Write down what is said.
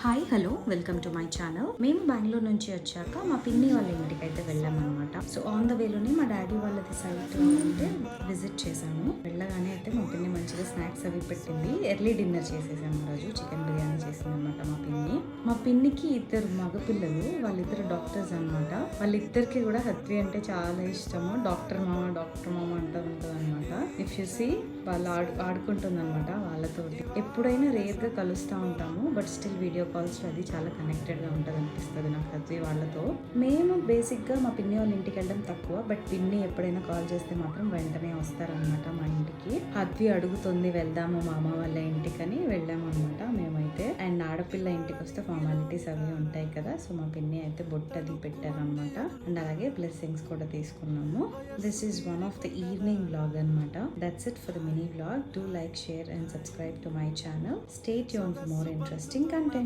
Hi hello welcome to my channel. మేము బెంగళూరు నుంచి వచ్చాక మా పిన్ని వాళ్ళ ఇంటికి అయితే వెళ్ళామన్నమాట. సో ఆన్ ద వేలోనే మా డాడీ వాళ్ళది సైట్ ఉంటే విజిట్ చేశాము. వెళ్ళగానే అయితే మా పిన్ని మంచిగా స్నాక్స్ అవి పెట్టింది. ఎర్లీ డిన్నర్ చేసేసాము. రోజు చికెన్ బిర్యానీ చేసింది అనమాట మా పిన్ని. మా పిన్నికి ఇద్దరు మగపిల్లలు, వాళ్ళిద్దరు డాక్టర్స్ అనమాట. వాళ్ళిద్దరికి కూడా హత్రి అంటే చాలా ఇష్టము. డాక్టర్ మామ అంటూ ఉంటుంది అనమాట. ఇఫ్ యూ సీ వాళ్ళు ఆడుకుంటుంది అనమాట వాళ్ళతోటి. ఎప్పుడైనా రేర్గా కలుస్తూ ఉంటాము, బట్ స్టిల్ వీడియో కాల్స్ అది చాలా కనెక్టెడ్గా ఉంటుంది అనిపిస్తుంది నాకు హత్వి వాళ్ళతో. మేము బేసిక్గా మా పిన్ని వాళ్ళ ఇంటికి వెళ్ళడం తక్కువ, బట్ పిన్ని ఎప్పుడైనా కాల్ చేస్తే మాత్రం వెంటనే వస్తారనమాట మా ఇంటికి. హత్వి అడుగుతుంది వెళ్దాము మామ వాళ్ళ ఇంటికి అని వెళ్ళాము అనమాట మేమైతే. అండ్ ఆడపిల్ల ఇంటికి వస్తే ఫార్మాలిటీస్ అవి ఉంటాయి కదా, సో మా పిన్ని అయితే బొట్టు అది పెట్టారనమాట. అండ్ అలాగే బ్లెస్సింగ్స్ కూడా తీసుకున్నాము. This is one of the evening vlog అనమాట. That's it for the mini vlog. Do like, share and subscribe to my channel. Stay tuned for more interesting content.